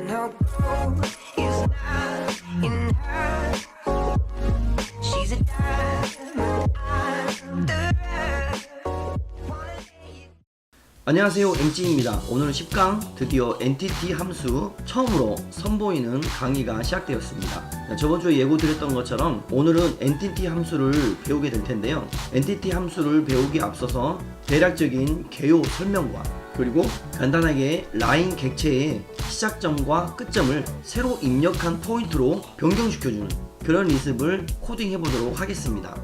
her goal is not in her. She's a diamond under. 안녕하세요, MC입니다. 오늘은 10강 드디어 엔티티 함수 처음으로 선보이는 강의가 시작되었습니다. 저번주에 예고드렸던 것처럼 오늘은 엔티티 함수를 배우게 될 텐데요. 엔티티 함수를 배우기에 앞서서 대략적인 개요 설명과 그리고 간단하게 라인 객체의 시작점과 끝점을 새로 입력한 포인트로 변경시켜주는 그런 리습을 코딩해 보도록 하겠습니다.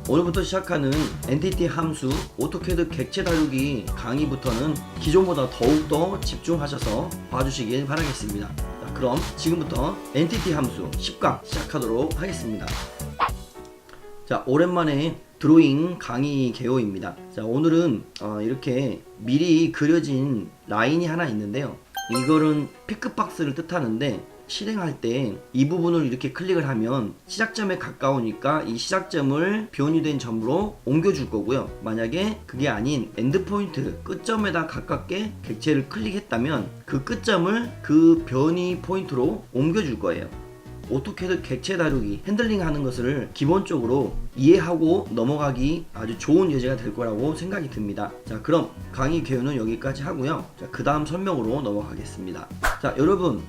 오늘부터 시작하는 엔티티 함수 오토캐드 객체 다루기 강의부터는 기존보다 더욱더 집중하셔서 봐주시길 바라겠습니다. 자, 그럼 지금부터 엔티티 함수 10강 시작하도록 하겠습니다. 자, 오랜만에 드로잉 강의 개요입니다. 자, 오늘은 이렇게 미리 그려진 라인이 하나 있는데요. 이거는 피크박스를 뜻하는데 실행할 때 이 부분을 이렇게 클릭을 하면 시작점에 가까우니까 이 시작점을 변이 된 점으로 옮겨줄 거고요. 만약에 그게 아닌 엔드포인트 끝점에다 가깝게 객체를 클릭했다면 그 끝점을 그 변이 포인트로 옮겨줄 거예요. 오토캐드 객체 다루기 핸들링 하는 것을 기본적으로 이해하고 넘어가기 아주 좋은 예제가 될 거라고 생각이 듭니다. 자, 그럼 강의 개요는 여기까지 하고요. 자, 그 다음 설명으로 넘어가겠습니다. 자, 여러분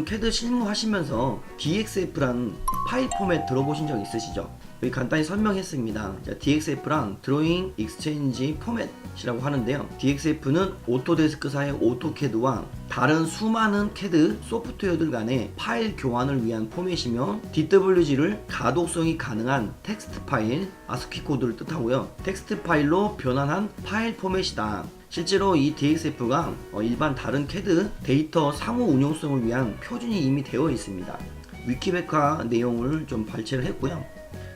캐드 실무하시면서 DXF라는 파일 포맷 들어보신 적 있으시죠? 여기 간단히 설명했습니다. 자, DXF랑 드로잉 익스체인지 포맷이라고 하는데요. DXF는 오토데스크사의 오토캐드와 다른 수많은 캐드 소프트웨어들 간의 파일 교환을 위한 포맷이며 DWG를 가독성이 가능한 텍스트 파일, 아스키 코드를 뜻하고요. 텍스트 파일로 변환한 파일 포맷이다. 실제로 이 DXF가 일반 다른 캐드 데이터 상호 운용성을 위한 표준이 이미 되어 있습니다. 위키백과 내용을 좀 발췌를 했고요.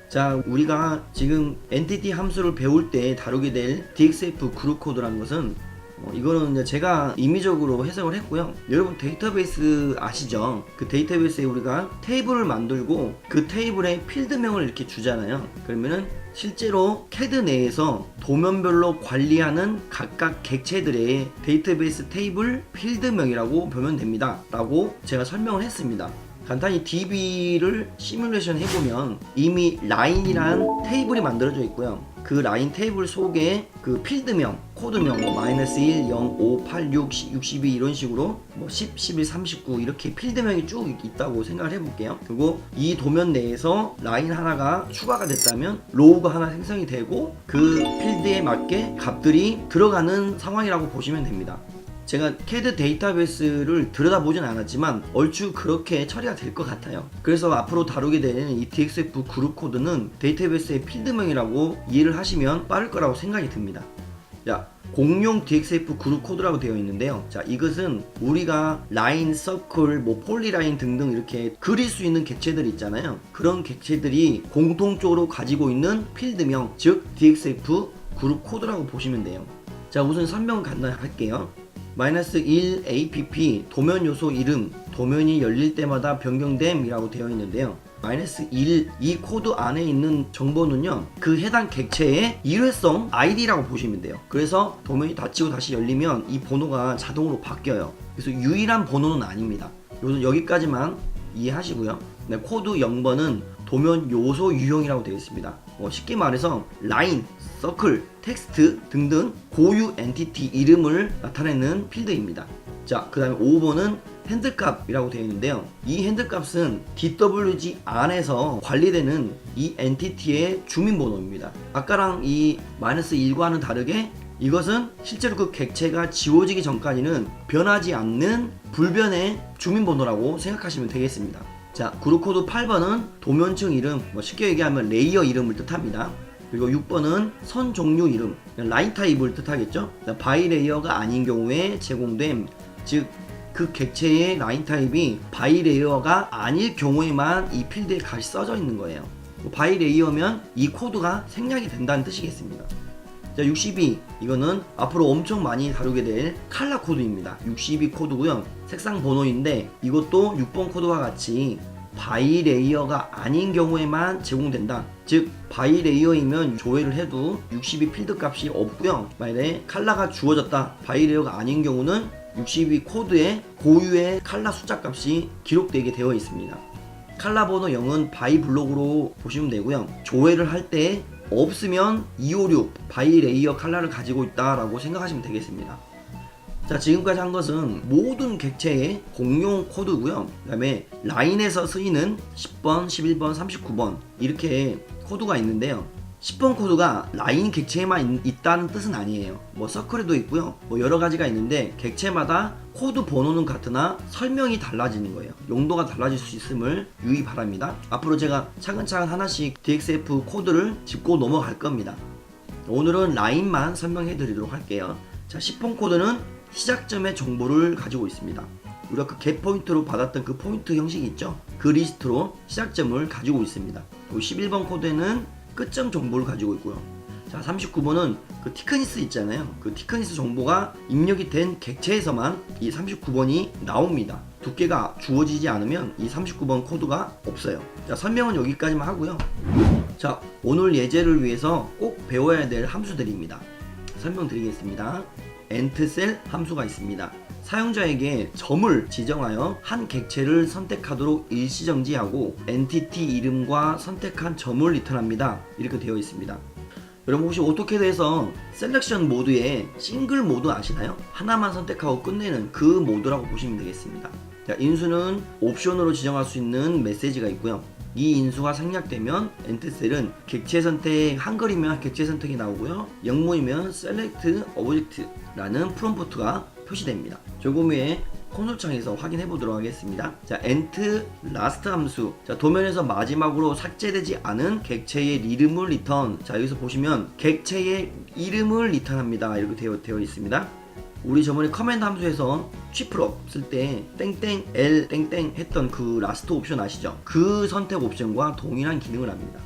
자, 우리가 지금 엔티티 함수를 배울 때 다루게 될 DXF 그룹 코드라는 것은 이거는 이제 제가 임의적으로 해석을 했고요. 여러분 데이터베이스 아시죠? 그 데이터베이스에 우리가 테이블을 만들고 그 테이블에 필드명을 이렇게 주잖아요. 그러면은 실제로 캐드 내에서 도면별로 관리하는 각각 객체들의 데이터베이스 테이블 필드명이라고 보면 됩니다 라고 제가 설명을 했습니다. 간단히 DB를 시뮬레이션 해보면 이미 라인이란 테이블이 만들어져 있고요. 그 라인 테이블 속에 그 필드명, 코드명 -1, 0, 5, 8, 6, 62 이런 식으로 10, 11, 39 이렇게 필드명이 쭉 있다고 생각을 해볼게요. 그리고 이 도면 내에서 라인 하나가 추가가 됐다면 로우가 하나 생성이 되고 그 필드에 맞게 값들이 들어가는 상황이라고 보시면 됩니다. 제가 캐드 데이터베이스를 들여다보진 않았지만 얼추 그렇게 처리가 될 것 같아요. 그래서 앞으로 다루게 되는 이 DXF 그룹 코드는 데이터베이스의 필드명이라고 이해를 하시면 빠를 거라고 생각이 듭니다. 자, 공용 DXF 그룹 코드라고 되어 있는데요. 자, 이것은 우리가 라인, 서클, 폴리라인 등등 이렇게 그릴 수 있는 객체들 있잖아요. 그런 객체들이 공통적으로 가지고 있는 필드명, 즉 DXF 그룹 코드라고 보시면 돼요. 자, 우선 설명을 간단히 할게요. -1 app 도면 요소 이름 도면이 열릴 때마다 변경됨 이라고 되어 있는데요. -1 이 코드 안에 있는 정보는요, 그 해당 객체의 일회성 id라고 보시면 돼요. 그래서 도면이 닫히고 다시 열리면 이 번호가 자동으로 바뀌어요. 그래서 유일한 번호는 아닙니다. 여기까지만 이해하시고요. 네, 코드 0번은 도면 요소 유형이라고 되어 있습니다. 쉽게 말해서 라인, 서클, 텍스트 등등 고유 엔티티 이름을 나타내는 필드입니다. 자, 그 다음에 5번은 핸들값이라고 되어 있는데요. 이 핸들값은 DWG 안에서 관리되는 이 엔티티의 주민번호입니다. 아까랑 이 -1과는 다르게 이것은 실제로 그 객체가 지워지기 전까지는 변하지 않는 불변의 주민번호라고 생각하시면 되겠습니다. 자, 그룹코드 8번은 도면층 이름, 쉽게 얘기하면 레이어 이름을 뜻합니다. 그리고 6번은 선 종류 이름, 라인 타입을 뜻하겠죠. 바이 레이어가 아닌 경우에 제공됨, 즉 그 객체의 라인 타입이 바이 레이어가 아닐 경우에만 이 필드에 같이 써져 있는 거예요. 바이 레이어면 이 코드가 생략이 된다는 뜻이겠습니다. 자, 62 이거는 앞으로 엄청 많이 다루게 될 칼라 코드입니다. 62 코드고요. 색상 번호인데 이것도 6번 코드와 같이 바이 레이어가 아닌 경우에만 제공된다. 즉 바이 레이어이면 조회를 해도 62 필드 값이 없고요. 만약에 칼라가 주어졌다, 바이 레이어가 아닌 경우는 62 코드에 고유의 칼라 숫자 값이 기록되게 되어 있습니다. 칼라 번호 0은 바이 블록으로 보시면 되고요. 조회를 할 때 없으면 256 바이 레이어 칼라를 가지고 있다라고 생각하시면 되겠습니다. 자, 지금까지 한 것은 모든 객체의 공용 코드고요. 그 다음에 라인에서 쓰이는 10번, 11번, 39번 이렇게 코드가 있는데요. 10번 코드가 라인 객체에만 있다는 뜻은 아니에요. 뭐 서클에도 있고요. 뭐 여러 가지가 있는데 객체마다 코드 번호는 같으나 설명이 달라지는 거예요. 용도가 달라질 수 있음을 유의 바랍니다. 앞으로 제가 차근차근 하나씩 DXF 코드를 짚고 넘어갈 겁니다. 오늘은 라인만 설명해 드리도록 할게요. 자, 10번 코드는 시작점의 정보를 가지고 있습니다. 우리가 그 겟 포인트로 받았던 그 포인트 형식이 있죠. 그 리스트로 시작점을 가지고 있습니다. 11번 코드에는 끝점 정보를 가지고 있고요. 자, 39번은 그 티크니스 있잖아요. 그 티크니스 정보가 입력이 된 객체에서만 이 39번이 나옵니다. 두께가 주어지지 않으면 이 39번 코드가 없어요. 자, 설명은 여기까지만 하고요. 자, 오늘 예제를 위해서 꼭 배워야 될 함수들입니다. 설명드리겠습니다. 엔트셀 함수가 있습니다. 사용자에게 점을 지정하여 한 객체를 선택하도록 일시정지하고 엔티티 이름과 선택한 점을 리턴합니다. 이렇게 되어 있습니다. 여러분 혹시 오토캐드에서 셀렉션 모드에 싱글 모드 아시나요? 하나만 선택하고 끝내는 그 모드라고 보시면 되겠습니다. 자, 인수는 옵션으로 지정할 수 있는 메시지가 있고요. 이 인수가 생략되면 엔트셀은 객체 선택, 한글이면 객체 선택이 나오고요. 영문이면 select object라는 프롬프트가 표시됩니다. 조금 후에 콘솔 창에서 확인해 보도록 하겠습니다. 자, ent last 함수. 자, 도면에서 마지막으로 삭제되지 않은 객체의 이름을 리턴. 자, 여기서 보시면 객체의 이름을 리턴합니다. 이렇게 되어 있습니다. 우리 저번에 커맨드 함수에서 취프롭 쓸 때 땡땡 L 땡땡 했던 그 라스트 옵션 아시죠? 그 선택 옵션과 동일한 기능을 합니다.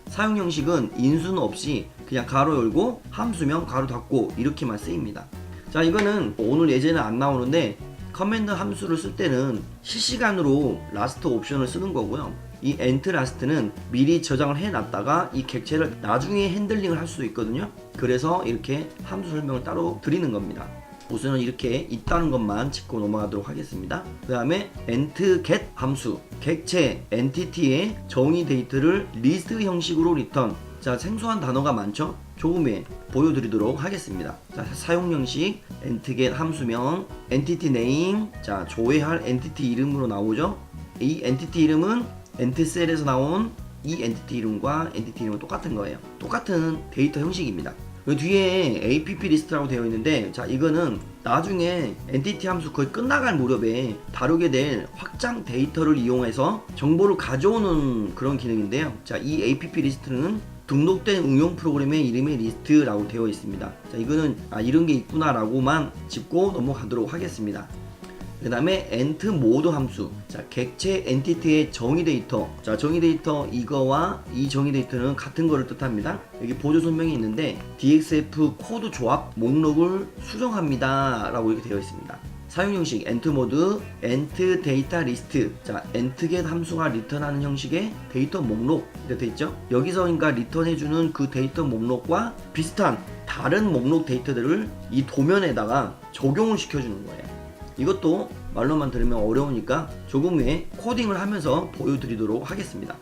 사용 형식은 인수는 없이 그냥 가로 열고 함수명 가로 닫고 이렇게만 쓰입니다. 자, 이거는 오늘 예제는 안 나오는데 커맨드 함수를 쓸 때는 실시간으로 라스트 옵션을 쓰는 거고요. 이 ent last는 미리 저장을 해놨다가 이 객체를 나중에 핸들링을 할 수도 있거든요. 그래서 이렇게 함수 설명을 따로 드리는 겁니다. 우선은 이렇게 있다는 것만 짚고 넘어가도록 하겠습니다. 그 다음에 ent get 함수, 객체 엔티티의 정의 데이터를 리스트 형식으로 리턴. 자, 생소한 단어가 많죠? 조금 후에 보여드리도록 하겠습니다. 자, 사용 형식 ent get 함수명, entity name. 자, 조회할 엔티티 이름으로 나오죠? 이 엔티티 이름은 엔트셀에서 나온 이 엔티티 이름과 엔티티 이름은 똑같은 거예요. 똑같은 데이터 형식입니다. 그 뒤에 app 리스트라고 되어 있는데, 자, 이거는 나중에 엔티티 함수 거의 끝나갈 무렵에 다루게 될 확장 데이터를 이용해서 정보를 가져오는 그런 기능인데요. 자, 이 app 리스트는 등록된 응용 프로그램의 이름의 리스트라고 되어 있습니다. 자, 이거는 이런 게 있구나 라고만 짚고 넘어가도록 하겠습니다. 그 다음에 ent mode 함수. 자, 객체 엔티티의 정의 데이터. 자, 정의 데이터 이거와 이 정의 데이터는 같은 거를 뜻합니다. 여기 보조 설명이 있는데 DXF 코드 조합 목록을 수정합니다 라고 이렇게 되어 있습니다. 사용 형식 ent mode, ent data list. 자, ent get 함수가 리턴하는 형식의 데이터 목록 이렇게 되어 있죠. 여기서 그러니까 리턴해주는 그 데이터 목록과 비슷한 다른 목록 데이터들을 이 도면에다가 적용을 시켜주는 거예요. 이것도 말로만 들으면 어려우니까 조금 후에 코딩을 하면서 보여드리도록 하겠습니다.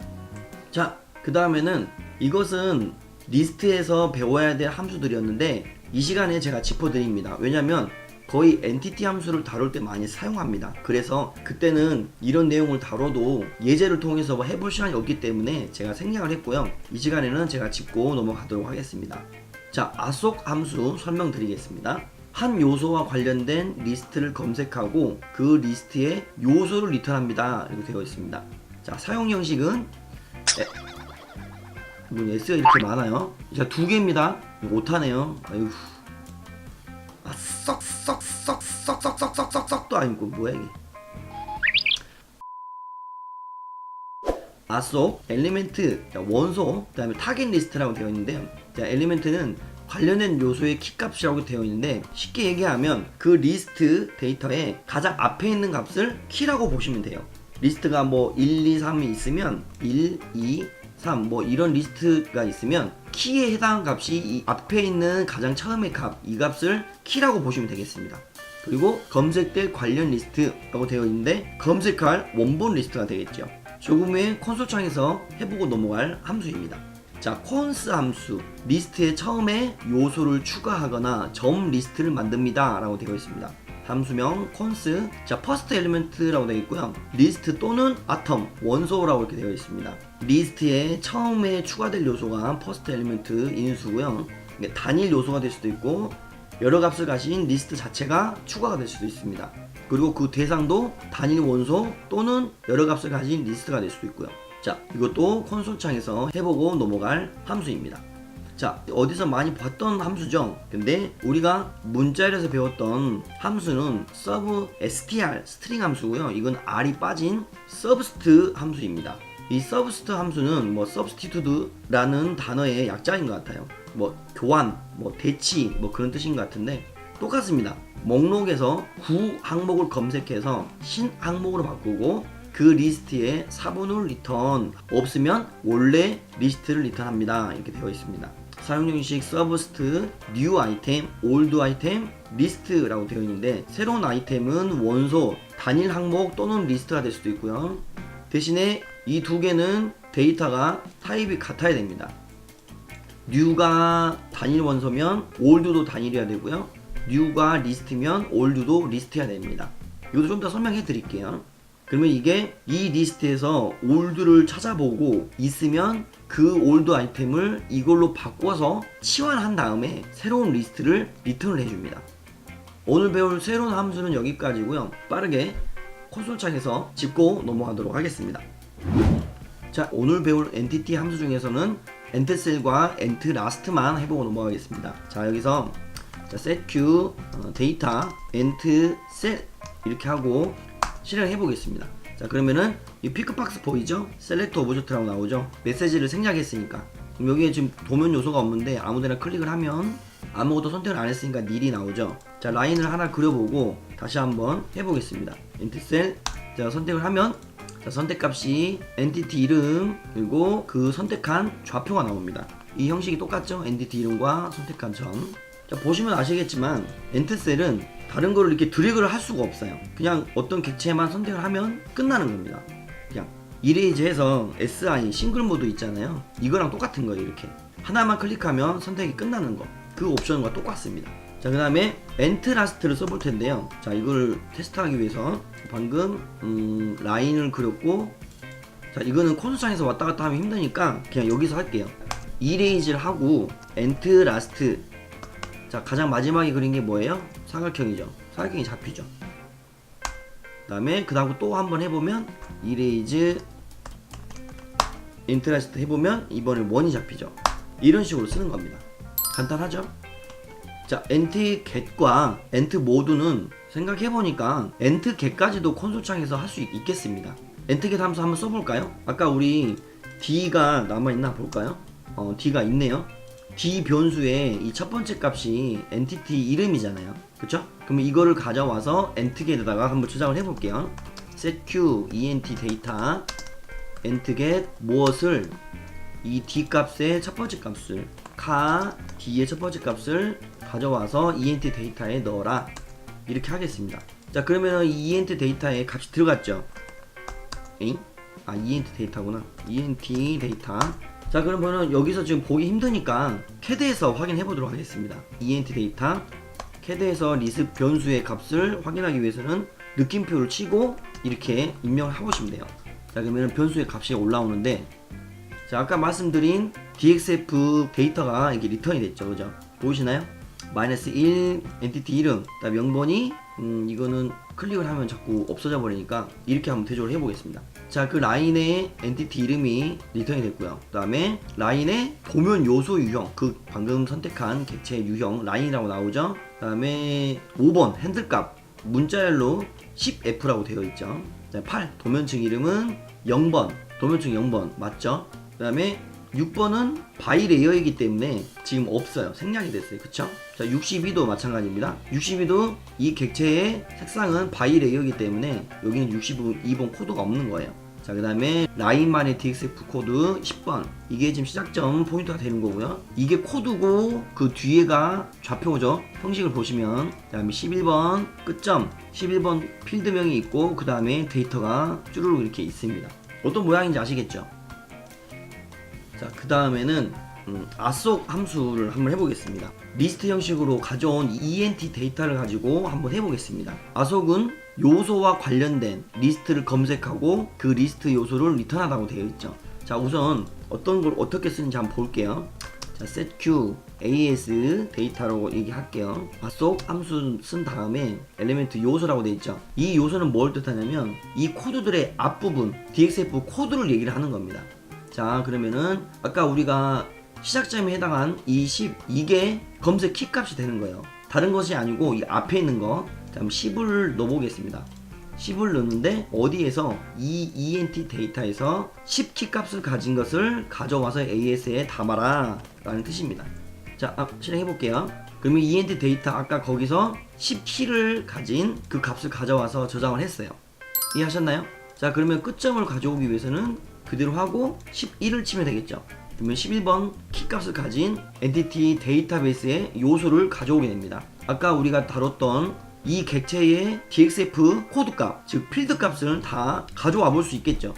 자, 그 다음에는 이것은 리스트에서 배워야 될 함수들이었는데 이 시간에 제가 짚어드립니다. 왜냐면 거의 엔티티 함수를 다룰 때 많이 사용합니다. 그래서 그때는 이런 내용을 다뤄도 예제를 통해서 해볼 시간이 없기 때문에 제가 생략을 했고요. 이 시간에는 제가 짚고 넘어가도록 하겠습니다. 자, assoc 함수 설명드리겠습니다. 한 요소와 관련된 리스트를 검색하고 그 리스트의 요소를 리턴합니다. 이렇게 되어 있습니다. 자, 사용 형식은 S가 이렇게 많아요. 자, 두 개입니다. 못하네요. 아이고. 썩썩썩썩썩썩썩썩도 아니고 뭐야 이게. assoc 엘리멘트, 원소, 그 다음에 타겟 리스트라고 되어 있는데요. 자, 엘리멘트는 관련된 요소의 키값이라고 되어 있는데 쉽게 얘기하면 그 리스트 데이터에 가장 앞에 있는 값을 키라고 보시면 돼요. 리스트가 뭐 1, 2, 3이 있으면 1, 2, 3 뭐 이런 리스트가 있으면 키에 해당하는 값이 이 앞에 있는 가장 처음의 값, 이 값을 키라고 보시면 되겠습니다. 그리고 검색될 관련 리스트라고 되어 있는데 검색할 원본 리스트가 되겠죠. 조금 후에 콘솔 창에서 해보고 넘어갈 함수입니다. 자, 콘스 함수, 리스트에 처음에 요소를 추가하거나 점 리스트를 만듭니다 라고 되어 있습니다. 함수명 콘스, 자 퍼스트 엘리먼트라고 되어 있고요. 리스트 또는 아톰, 원소라고 이렇게 되어 있습니다. 리스트에 처음에 추가될 요소가 퍼스트 엘리먼트 인수고요. 단일 요소가 될 수도 있고 여러 값을 가진 리스트 자체가 추가가 될 수도 있습니다. 그리고 그 대상도 단일 원소 또는 여러 값을 가진 리스트가 될 수도 있고요. 자, 이것도 콘솔 창에서 해보고 넘어갈 함수입니다. 자, 어디서 많이 봤던 함수죠. 근데 우리가 문자열에서 배웠던 함수는 sub str 스트링 함수고요. 이건 r이 빠진 subst 함수입니다. 이 subst 함수는 뭐 substitute라는 단어의 약자인 것 같아요. 뭐 교환, 뭐 대치, 뭐 그런 뜻인 것 같은데 똑같습니다. 목록에서 구 항목을 검색해서 신 항목으로 바꾸고 그 리스트에 사본을 리턴, 없으면 원래 리스트를 리턴합니다. 이렇게 되어 있습니다. 사용 형식 subst, new 아이템, old 아이템, 리스트라고 되어 있는데 새로운 아이템은 원소, 단일 항목 또는 리스트가 될 수도 있고요. 대신에 이 두 개는 데이터가 타입이 같아야 됩니다. new가 단일 원소면 old도 단일이어야 되고요. new가 리스트면 old도 리스트여야 됩니다. 이것도 좀 더 설명해 드릴게요. 그러면 이게 이 리스트에서 올드를 찾아보고 있으면 그 올드 아이템을 이걸로 바꿔서 치환한 다음에 새로운 리스트를 리턴을 해줍니다. 오늘 배울 새로운 함수는 여기까지고요. 빠르게 콘솔 창에서 짚고 넘어가도록 하겠습니다. 자, 오늘 배울 엔티티 함수 중에서는 엔트셀과 엔트라스트만 해보고 넘어가겠습니다. 자, 여기서 setQ 데이터 엔트셀 이렇게 하고 실행해 보겠습니다. 자, 그러면은 이 피크박스 보이죠? 셀렉트 오브젝트라고 나오죠? 메시지를 생략했으니까. 그럼 여기에 지금 도면 요소가 없는데 아무데나 클릭을 하면 아무것도 선택을 안 했으니까 닐이 나오죠? 자, 라인을 하나 그려보고 다시 한번 해보겠습니다. 엔티셀, 자, 선택을 하면 자, 선택값이 엔티티 이름 그리고 그 선택한 좌표가 나옵니다. 이 형식이 똑같죠? 엔티티 이름과 선택한 점. 자, 보시면 아시겠지만 엔트셀은 다른 거를 이렇게 드래그를 할 수가 없어요. 그냥 어떤 객체만 선택을 하면 끝나는 겁니다. 그냥 이레이즈 해서 SI 싱글 모드 있잖아요. 이거랑 똑같은 거예요. 이렇게 하나만 클릭하면 선택이 끝나는 거, 그 옵션과 똑같습니다. 자, 그 다음에 엔트라스트를 써볼 텐데요. 자, 이걸 테스트하기 위해서 방금 라인을 그렸고, 자, 이거는 콘솔창에서 왔다 갔다 하면 힘드니까 그냥 여기서 할게요. 이레이즈를 하고 엔트라스트, 자, 가장 마지막에 그린 게 뭐예요? 사각형이죠. 사각형이 잡히죠. 그 다음에 그 다음 또 한번 해보면 이레이즈 인트라스트 해보면 이번에 원이 잡히죠. 이런 식으로 쓰는 겁니다. 간단하죠? 자, 엔트 get과 엔트 모드는 생각해보니까 엔트 get까지도 콘솔창에서 할 수 있겠습니다. 엔트 get 함수 한번 써볼까요? 아까 우리 d가 남아있나 볼까요? d가 있네요. d 변수의 이 첫 번째 값이 엔티티 이름이잖아요. 그쵸? 그럼 이거를 가져와서 entget에다가 한번 저장을 해볼게요. setq ent 데이터 entget 무엇을 이 d 값의 첫 번째 값을 d의 첫 번째 값을 가져와서 ent 데이터에 넣어라, 이렇게 하겠습니다. 자, 그러면 이 ent 데이터에 값이 들어갔죠. 엥? 아, ent 데이터구나. ent 데이터. 자, 그러면은 여기서 지금 보기 힘드니까 캐드에서 확인해 보도록 하겠습니다. ent 데이터 캐드에서 리스 변수의 값을 확인하기 위해서는 느낌표를 치고 이렇게 입력을 해보시면 돼요. 자, 그러면 변수의 값이 올라오는데, 자, 아까 말씀드린 dxf 데이터가 이게 리턴이 됐죠. 그죠? 보이시나요? -1 엔티티 이름, 그다음 명번이 이거는 클릭을 하면 자꾸 없어져 버리니까 이렇게 한번 대조를 해보겠습니다. 자, 그 라인의 엔티티 이름이 리턴이 됐고요. 그 다음에 라인의 도면 요소 유형, 그 방금 선택한 객체의 유형 라인이라고 나오죠. 그 다음에 5번 핸들값 문자열로 10F라고 되어 있죠. 8 도면층 이름은 0번, 도면층 0번 맞죠? 그 다음에 6번은 바이레이어이기 때문에 지금 없어요. 생략이 됐어요. 그쵸? 자, 62도 마찬가지입니다. 62도 이 객체의 색상은 바이레이어이기 때문에 여기는 62번 코드가 없는 거예요. 자, 그 다음에 라인만의 DXF 코드 10번. 이게 지금 시작점 포인트가 되는 거고요. 이게 코드고 그 뒤에가 좌표죠. 형식을 보시면. 그 다음에 11번 끝점, 11번 필드명이 있고 그 다음에 데이터가 쭈루룩 이렇게 있습니다. 어떤 모양인지 아시겠죠? 자, 그 다음에는 아속 함수를 한번 해보겠습니다. 리스트 형식으로 가져온 ENT 데이터를 가지고 한번 해보겠습니다. 아속은 요소와 관련된 리스트를 검색하고 그 리스트 요소를 리턴하다고 되어 있죠. 자, 우선 어떤 걸 어떻게 쓰는지 한번 볼게요. 자, setQ as 데이터라고 얘기할게요. 아속 함수 쓴 다음에 엘리멘트 요소라고 되어 있죠. 이 요소는 뭘 뜻하냐면 이 코드들의 앞부분 DXF 코드를 얘기를 하는 겁니다. 자, 그러면은 아까 우리가 시작점에 해당한 이게 검색 키값이 되는 거예요. 다른 것이 아니고 이 앞에 있는 거. 그럼 10을 넣어보겠습니다. 10을 넣는데 어디에서 이 ENT 데이터에서 10 키값을 가진 것을 가져와서 AS에 담아라 라는 뜻입니다. 자, 실행해 볼게요. 그러면 ENT 데이터 아까 거기서 10 키를 가진 그 값을 가져와서 저장을 했어요. 이해하셨나요? 자, 그러면 끝점을 가져오기 위해서는 그대로 하고 11을 치면 되겠죠. 그러면 11번 키값을 가진 엔티티 데이터베이스의 요소를 가져오게 됩니다. 아까 우리가 다뤘던 이 객체의 DXF 코드값, 즉 필드값을 다 가져와 볼 수 있겠죠.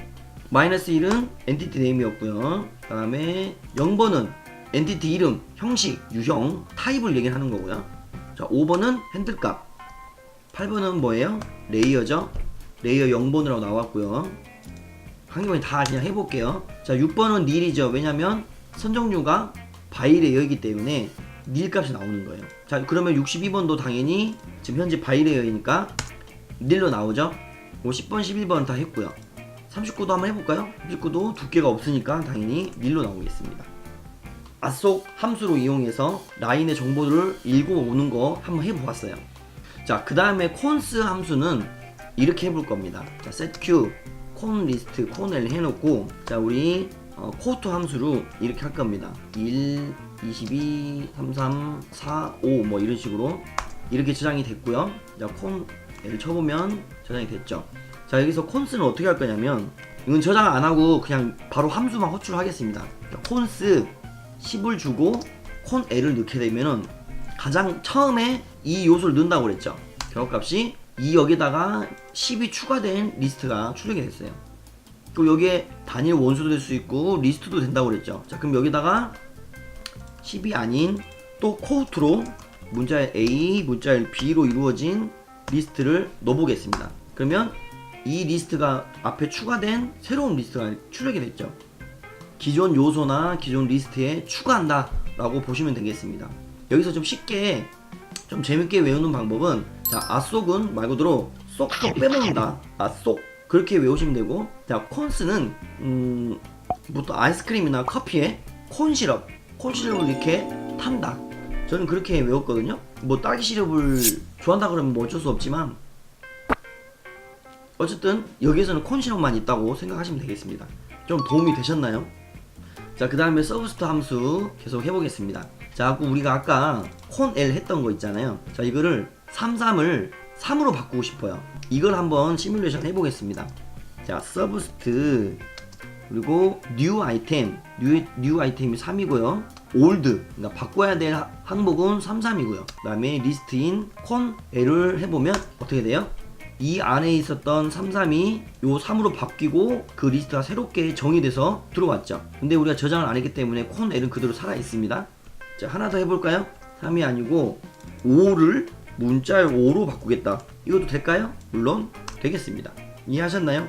-1은 엔티티 네임이었고요. 그 다음에 0번은 엔티티 이름, 형식, 유형, 타입을 얘기하는 거고요. 자, 5번은 핸들값, 8번은 뭐예요? 레이어죠. 레이어 0번이라고 나왔고요. 한꺼번에 다 그냥 해볼게요. 자, 6번은 닐이죠. 왜냐면 선정류가 바이레어이기 때문에 닐 값이 나오는 거예요. 자, 그러면 62번도 당연히 지금 현재 바이레어이니까 닐로 나오죠. 10번, 11번 다 했고요. 39도 한번 해볼까요? 39도 두께가 없으니까 당연히 닐로 나오겠습니다. 아속 함수로 이용해서 라인의 정보를 읽어오는 거 한번 해보았어요. 자, 그 다음에 콘스 함수는 이렇게 해볼 겁니다. 자, setQ 콘 리스트 콘을 해놓고, 자, 우리 코트 함수로 이렇게 할 겁니다. 1, 22, 33, 4, 5 뭐 이런 식으로 이렇게 저장이 됐고요. 자, 콘을 쳐보면 저장이 됐죠. 자, 여기서 콘스는 어떻게 할 거냐면 이건 저장 안 하고 그냥 바로 함수만 호출하겠습니다. 콘스 10을 주고 콘 L을 넣게 되면은 가장 처음에 이 요소를 넣는다고 그랬죠. 결합값이 이 여기다가 10이 추가된 리스트가 출력이 됐어요. 그리고 여기에 단일 원수도 될 수 있고 리스트도 된다고 그랬죠. 자, 그럼 여기다가 10이 아닌 또 코우트로 문자열 A, 문자열 B로 이루어진 리스트를 넣어보겠습니다. 그러면 이 리스트가 앞에 추가된 새로운 리스트가 출력이 됐죠. 기존 요소나 기존 리스트에 추가한다 라고 보시면 되겠습니다. 여기서 좀 쉽게 좀 재밌게 외우는 방법은, 자, 아속은 말 그대로 쏙쏙 빼먹는다. 아속 그렇게 외우시면 되고, 자, 콘스는 보통 아이스크림이나 커피에 콘시럽을 이렇게 탄다. 저는 그렇게 외웠거든요. 뭐 딸기 시럽을 좋아한다 그러면 뭐 어쩔 수 없지만 어쨌든 여기에서는 콘시럽만 있다고 생각하시면 되겠습니다. 좀 도움이 되셨나요? 자, 그 다음에 서브스트 함수 계속 해보겠습니다. 자, 우리가 아까 콘 L 했던 거 있잖아요. 자, 이거를 33을 3으로 바꾸고 싶어요. 이걸 한번 시뮬레이션 해보겠습니다. 자, 서브스트 그리고 new 아이템, new 아이템이 3이고요. old, 그러니까 바꿔야 될 항목은 33이고요. 그 다음에 리스트인 콘 L을 해보면 어떻게 돼요? 이 안에 있었던 33이 요 3으로 바뀌고 그 리스트가 새롭게 정의돼서 들어왔죠. 근데 우리가 저장을 안 했기 때문에 콘 L은 그대로 살아있습니다. 자, 하나 더 해볼까요? 3이 아니고 5를 문자열 5로 바꾸겠다. 이것도 될까요? 물론 되겠습니다. 이해하셨나요?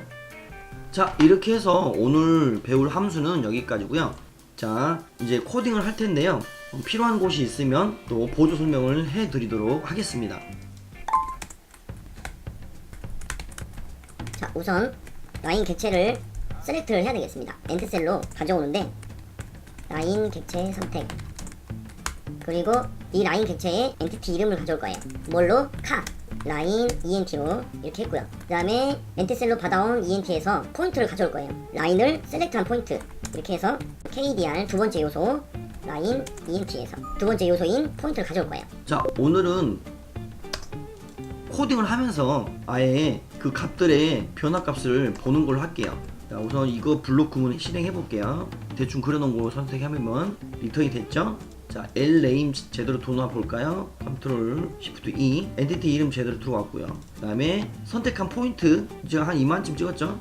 자, 이렇게 해서 오늘 배울 함수는 여기까지고요. 자, 이제 코딩을 할 텐데요. 필요한 곳이 있으면 또 보조 설명을 해드리도록 하겠습니다. 자, 우선 라인 객체를 셀렉트를 해야 되겠습니다. 엔트셀로 가져오는데 라인 객체 선택, 그리고 이 라인 객체의 엔티티 이름을 가져올 거예요. 뭘로? 카 라인 ENT로 이렇게 했고요. 그 다음에 엔트셀로 받아온 ENT에서 포인트를 가져올 거예요. 라인을 셀렉트한 포인트 이렇게 해서 KDR 두 번째 요소 라인 ENT에서 두 번째 요소인 포인트를 가져올 거예요. 자, 오늘은 코딩을 하면서 아예 그 값들의 변화값을 보는 걸로 할게요. 자, 우선 이거 블록 구문 실행해 볼게요. 대충 그려놓은 거 선택하면 리턴이 됐죠? 자, L 네임 제대로 들어와 볼까요? 컨트롤 Shift E. 엔티티 이름 제대로 들어왔고요. 그 다음에 선택한 포인트 제가 한 이만큼 찍었죠?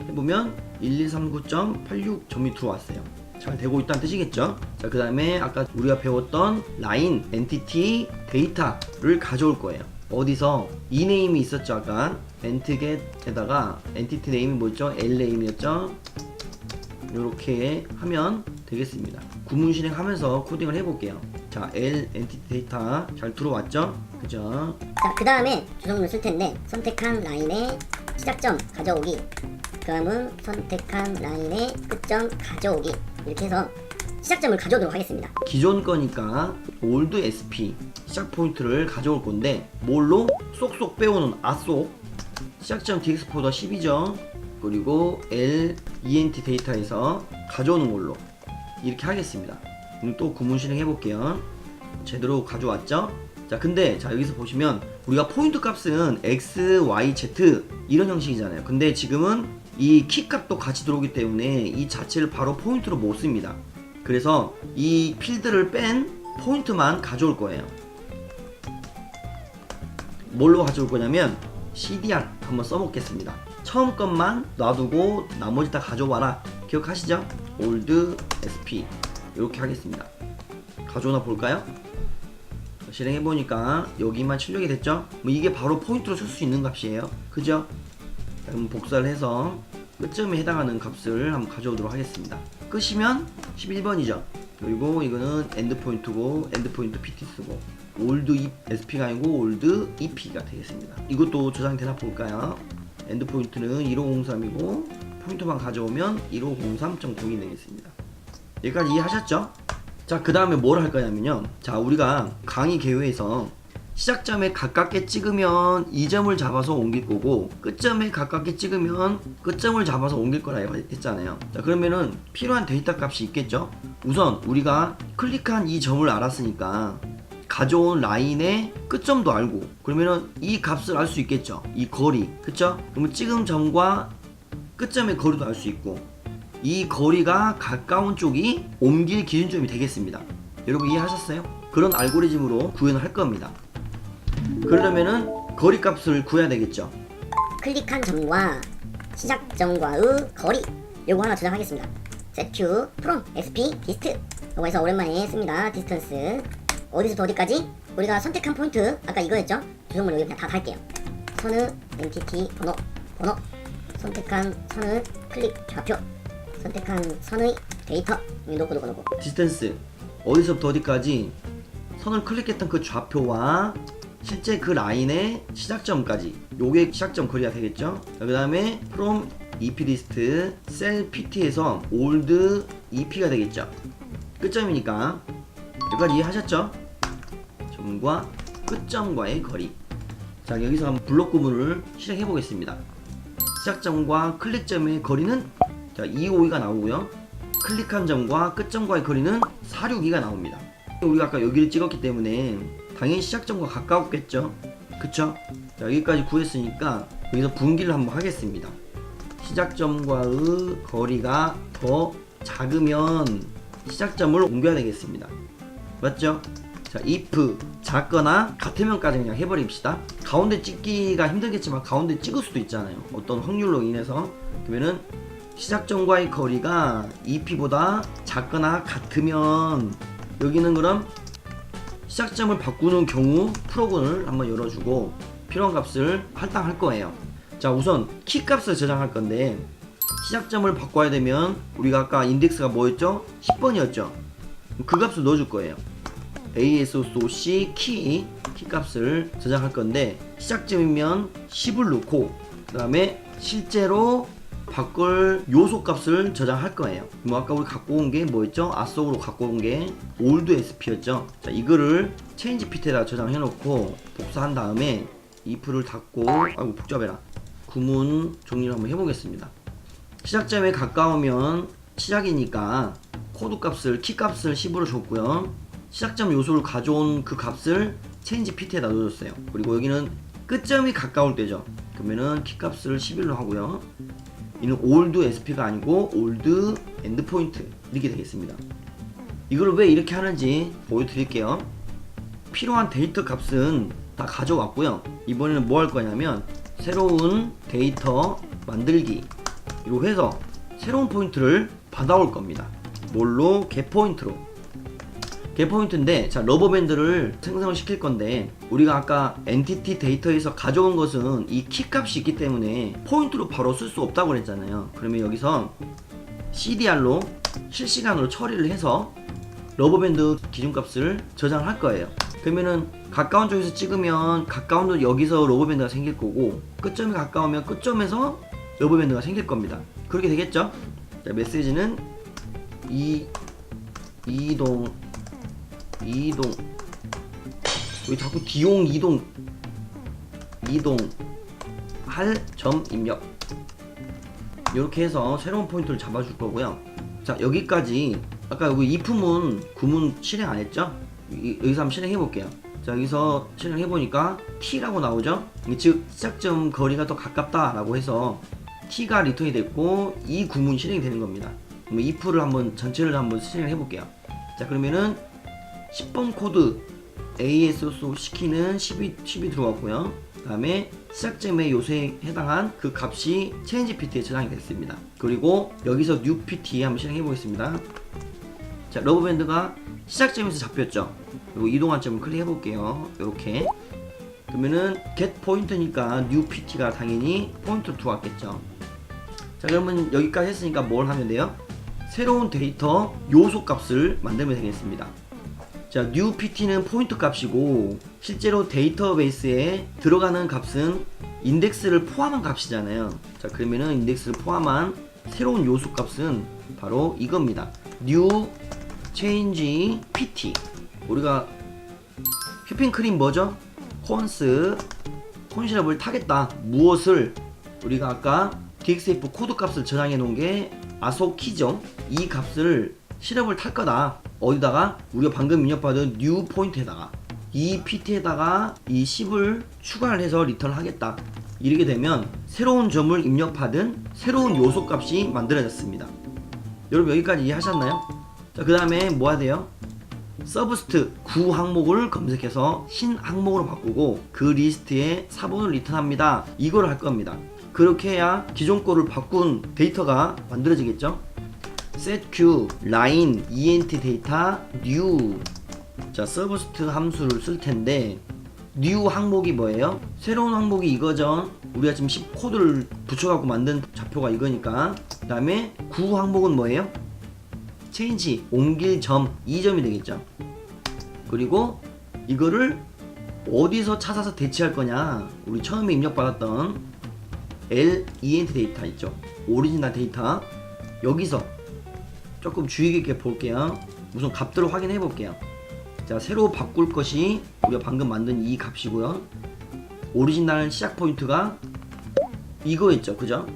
해보면 1139.86점이 들어왔어요. 잘 되고 있다는 뜻이겠죠? 자, 그 다음에 아까 우리가 배웠던 라인 엔티티 데이터를 가져올 거예요. 어디서 이 네임이 있었죠? 아까 엔트겟에다가 엔티티 네임이 뭐였죠? L 네임이었죠? 이렇게 하면 되겠습니다. 구문 실행하면서 코딩을 해볼게요. 자, L 엔티티 데이터 잘 들어왔죠? 그죠? 자, 그 다음에 주성문을 쓸 텐데 선택한 라인의 시작점 가져오기, 그다음은 선택한 라인의 끝점 가져오기, 이렇게 해서 시작점을 가져오도록 하겠습니다. 기존 거니까 올드 SP 시작 포인트를 가져올 건데 뭘로? 쏙쏙 빼오는 아쏙 시작점 dx포더 10이죠. 그리고 L ENT 데이터에서 가져오는 걸로 이렇게 하겠습니다. 그럼 또 구문 실행 해볼게요. 제대로 가져왔죠? 자, 근데 자, 여기서 보시면 우리가 포인트 값은 x, y, z 이런 형식이잖아요. 근데 지금은 이 키 값도 같이 들어오기 때문에 이 자체를 바로 포인트로 못 씁니다. 그래서 이 필드를 뺀 포인트만 가져올 거예요. 뭘로 가져올 거냐면 CDR 한번 써먹겠습니다. 처음 것만 놔두고 나머지 다 가져와라. 기억하시죠? old sp 이렇게 하겠습니다. 가져오나 볼까요? 실행해보니까 여기만 출력이 됐죠? 뭐 이게 바로 포인트로 쓸 수 있는 값이에요. 그죠? 그럼 복사를 해서 끝점에 해당하는 값을 한번 가져오도록 하겠습니다. 끝이면 11번이죠. 그리고 이거는 엔드포인트고 엔드포인트 pt 쓰고 old sp가 아니고 old ep가 되겠습니다. 이것도 저장이 되나 볼까요? 엔드포인트는 1503이고 포인트만 가져오면 1503.02 되겠습니다. 여기까지 이해하셨죠? 자, 그 다음에 뭘 할 거냐면요. 자, 우리가 강의 개요에서 시작점에 가깝게 찍으면 이 점을 잡아서 옮길 거고 끝점에 가깝게 찍으면 끝점을 잡아서 옮길 거라고 했잖아요. 자, 그러면은 필요한 데이터 값이 있겠죠. 우선 우리가 클릭한 이 점을 알았으니까 가져온 라인의 끝점도 알고 그러면은 이 값을 알 수 있겠죠. 이 거리, 그쵸? 그러면 찍은 점과 끝점의 거리도 알 수 있고 이 거리가 가까운 쪽이 옮길 기준점이 되겠습니다. 여러분 이해하셨어요? 그런 알고리즘으로 구현을 할 겁니다. 그러려면은 거리 값을 구해야 되겠죠. 클릭한 점과 시작점과의 거리, 요거 하나 저장하겠습다. setQ from sp dist, 요거 해서 오랜만에 씁니다. distance 어디서부터 어디까지? 우리가 선택한 포인트 아까 이거였죠? 주성문 여기 그냥 다 달게요. 선의 엔티티 번호 선택한 선의 클릭 좌표, 선택한 선의 데이터 놓고 디스턴스 어디서부터 어디까지 선을 클릭했던 그 좌표와 실제 그 라인의 시작점까지 요게 시작점 거리가 되겠죠. 그 다음에 from EP list cell pt에서 old EP가 되겠죠. 끝점이니까 여기까지 이해하셨죠? 점과 끝점과의 거리. 자, 여기서 한번 블록 구문을 시작해 보겠습니다. 시작점과 클릭점의 거리는 자 252가 나오고요. 클릭한 점과 끝점과의 거리는 462가 나옵니다. 우리가 아까 여기를 찍었기 때문에 당연히 시작점과 가까웠겠죠. 그쵸? 자, 여기까지 구했으니까 여기서 분기를 한번 하겠습니다. 시작점과의 거리가 더 작으면 시작점을 옮겨야 되겠습니다. 맞죠? 자, if 작거나 같으면까지 그냥 해버립시다. 가운데 찍기가 힘들겠지만 가운데 찍을 수도 있잖아요. 어떤 확률로 인해서. 그러면은 시작점과의 거리가 EP보다 작거나 같으면 여기는 그럼 시작점을 바꾸는 경우 프로그램을 한번 열어주고 필요한 값을 할당할 거예요. 자, 우선 키 값을 저장할 건데 시작점을 바꿔야 되면 우리가 아까 인덱스가 뭐였죠? 10번이었죠? 그 값을 넣어줄 거예요. ASOC 키 값을 저장할 건데 시작점이면 10을 넣고 그 다음에 실제로 바꿀 요소 값을 저장할 거예요. 뭐 아까 우리 갖고 온 게 뭐였죠? 아속으로 갖고 온 게 old sp였죠. 자, 이거를 change pit에다 저장해 놓고 복사한 다음에 if를 닫고 아이고 복잡해라. 구문 정리를 한번 해보겠습니다. 시작점에 가까우면 시작이니까 코드 값을 키 값을 10으로 줬고요. 시작점 요소를 가져온 그 값을 change pit에다 넣어줬어요. 그리고 여기는 끝점이 가까울 때죠. 그러면은 키값을 11로 하고요. 이는 올드 SP가 아니고 올드 엔드포인트 이렇게 되겠습니다. 이걸 왜 이렇게 하는지 보여드릴게요. 필요한 데이터 값은 다 가져왔고요. 이번에는 뭐 할 거냐면 새로운 데이터 만들기 이렇게 해서 새로운 포인트를 받아올 겁니다. 뭘로? 겟포인트로. 겟포인트인데, 자, 러버밴드를 생성을 시킬 건데, 우리가 아까 엔티티 데이터에서 가져온 것은 이 키값이 있기 때문에 포인트로 바로 쓸 수 없다고 그랬잖아요. 그러면 여기서 CDR로 실시간으로 처리를 해서 러버밴드 기준값을 저장을 할 거예요. 그러면은 가까운 쪽에서 찍으면 가까운 쪽 여기서 러버밴드가 생길 거고, 끝점에 가까우면 끝점에서 러버밴드가 생길 겁니다. 그렇게 되겠죠? 자, 메시지는 이동 왜 자꾸 디용 이동 할 점 입력 이렇게 해서 새로운 포인트를 잡아줄 거고요. 자, 여기까지 아까 여기 if문 구문 실행 안 했죠? 여기서 한번 실행해 볼게요. 자, 여기서 실행해 보니까 t라고 나오죠? 즉 시작점 거리가 더 가깝다 라고 해서 t가 리턴이 됐고 이 구문이 실행이 되는 겁니다. 그럼 if를 한번 전체를 한번 실행해 볼게요. 자, 그러면은 10번 코드 AS로 시키는 10이 들어왔고요. 그 다음에 시작점의 요소에 해당한 그 값이 change pt에 저장이 됐습니다. 그리고 여기서 new pt 한번 실행해 보겠습니다. 자, 러버밴드가 시작점에서 잡혔죠. 그리고 이동한 점을 클릭해 볼게요. 이렇게 그러면은 get 포인트니까 new pt가 당연히 포인트로 들어왔겠죠. 자, 그러면 여기까지 했으니까 뭘 하면 돼요? 새로운 데이터 요소 값을 만들면 되겠습니다. 자, new pt는 포인트 값이고 실제로 데이터베이스에 들어가는 값은 인덱스를 포함한 값이잖아요. 자, 그러면은 인덱스를 포함한 새로운 요소 값은 바로 이겁니다. new change pt. 우리가 휘핑크림 뭐죠? 콘시럽을 타겠다. 무엇을? 우리가 아까 dxf 코드 값을 저장해 놓은 게 아소키죠. 이 값을 시럽을 탈 거다. 어디다가? 우리가 방금 입력받은 new 포인트에다가 이 pt에다가 이 10을 추가를 해서 리턴을 하겠다. 이렇게 되면 새로운 점을 입력받은 새로운 요소 값이 만들어졌습니다. 여러분 여기까지 이해하셨나요? 자, 그 다음에 뭐 해야 돼요? 서브스트 구 항목을 검색해서 신 항목으로 바꾸고 그 리스트에 4번을 리턴합니다. 이걸 할 겁니다. 그렇게 해야 기존 거를 바꾼 데이터가 만들어지겠죠? setQ line ent 데이터 new. 자, 서브스트 함수를 쓸 텐데 new 항목이 뭐예요? 새로운 항목이 이거죠. 우리가 지금 10 코드를 붙여갖고 만든 좌표가 이거니까. 그 다음에 구 항목은 뭐예요? change 옮길 점 2점이 되겠죠. 그리고 이거를 어디서 찾아서 대치할 거냐? 우리 처음에 입력받았던 ent 데이터 있죠. 오리지널 데이터. 여기서 조금 주의 깊게 볼게요. 우선 값들을 확인해 볼게요. 자, 새로 바꿀 것이 우리가 방금 만든 이 값이고요. 오리지널 시작 포인트가 이거였죠. 그죠?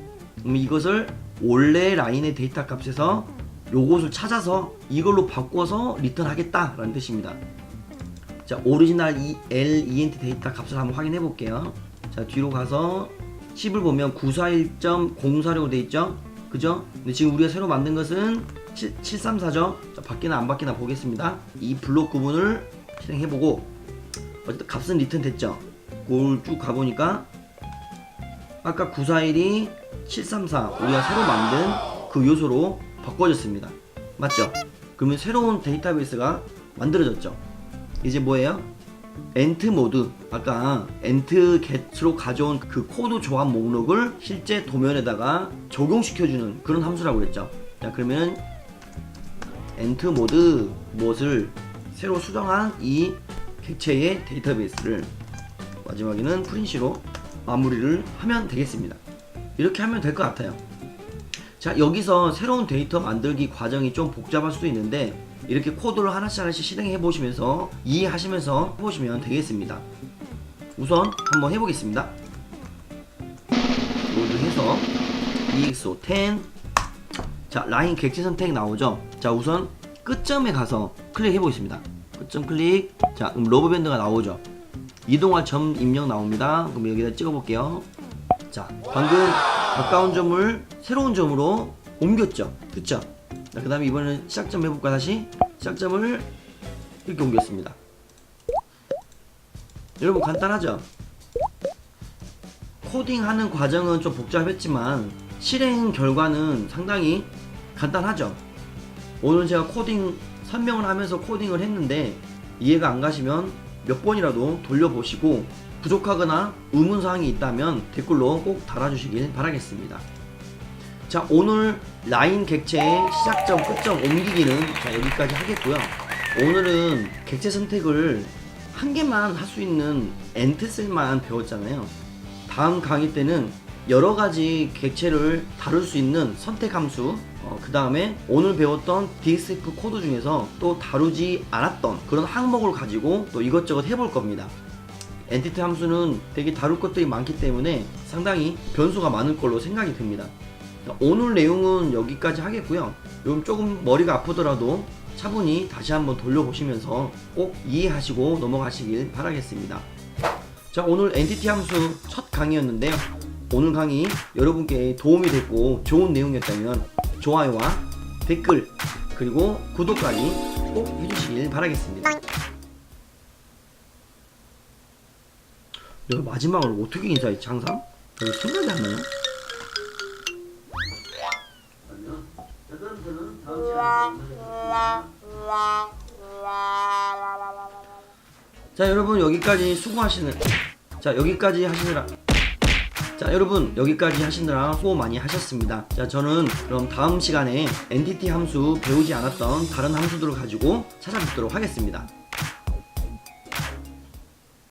그럼 이것을 원래 라인의 데이터 값에서 요것을 찾아서 이걸로 바꿔서 리턴 하겠다 라는 뜻입니다. 자, 오리지널 ent 데이터 값을 한번 확인해 볼게요. 자, 뒤로 가서 10을 보면 941.046으로 돼 있죠. 그죠? 근데 지금 우리가 새로 만든 것은 734죠. 자, 바뀌나 안 바뀌나 보겠습니다. 이 블록 구분을 실행해보고 어쨌든 값은 리턴 됐죠. 그걸 쭉 가보니까 아까 941이 734 우리가 새로 만든 그 요소로 바꿔졌습니다. 맞죠? 그러면 새로운 데이터베이스가 만들어졌죠. 이제 뭐예요? ent 모드, 아까 ent get로 가져온 그 코드 조합 목록을 실제 도면에다가 적용시켜주는 그런 함수라고 그랬죠. 자, 그러면 ent 모드 무엇을 새로 수정한 이 객체의 데이터베이스를 마지막에는 프린시로 마무리를 하면 되겠습니다. 이렇게 하면 될 것 같아요. 자, 여기서 새로운 데이터 만들기 과정이 좀 복잡할 수도 있는데 이렇게 코드를 하나씩 실행해 보시면서 이해하시면서 해보시면 되겠습니다. 우선 한번 해보겠습니다. 로드해서 EXO10. 자, 라인 객체 선택 나오죠. 자, 우선 끝점에 가서 클릭해 보겠습니다. 끝점 클릭. 자, 그럼 러버밴드가 나오죠. 이동할 점 입력 나옵니다. 그럼 여기다 찍어 볼게요. 자, 방금 가까운 점을 새로운 점으로 옮겼죠. 그쵸? 자, 그 다음에 이번에는 시작점 해볼까. 다시 시작점을 이렇게 옮겼습니다. 여러분 간단하죠? 코딩하는 과정은 좀 복잡했지만 실행 결과는 상당히 간단하죠. 오늘 제가 코딩 설명을 하면서 코딩을 했는데 이해가 안 가시면 몇 번이라도 돌려보시고 부족하거나 의문사항이 있다면 댓글로 꼭 달아주시길 바라겠습니다. 자, 오늘 라인 객체의 시작점, 끝점 옮기기는 자, 여기까지 하겠고요. 오늘은 객체 선택을 한 개만 할 수 있는 엔트셀만 배웠잖아요. 다음 강의 때는 여러 가지 객체를 다룰 수 있는 선택 함수, 그 다음에 오늘 배웠던 DXF 코드 중에서 또 다루지 않았던 그런 항목을 가지고 또 이것저것 해볼 겁니다. 엔티티 함수는 되게 다룰 것들이 많기 때문에 상당히 변수가 많을 걸로 생각이 듭니다. 오늘 내용은 여기까지 하겠고요. 요즘 조금 머리가 아프더라도 차분히 다시 한번 돌려보시면서 꼭 이해하시고 넘어가시길 바라겠습니다. 자, 오늘 엔티티 함수 첫 강의였는데요. 오늘 강의 여러분께 도움이 됐고 좋은 내용이었다면 좋아요와 댓글 그리고 구독까지 꼭 해주시길 바라겠습니다. 내가 마지막으로 어떻게 인사했지 항상? 생각이 안 나요? 그러면 다음 시간에 자, 여러분 여기까지 수고하시는 여러분 여기까지 하시느라 수고 많이 하셨습니다. 자, 저는 그럼 다음 시간에 엔티티 함수 배우지 않았던 다른 함수들을 가지고 찾아뵙도록 하겠습니다.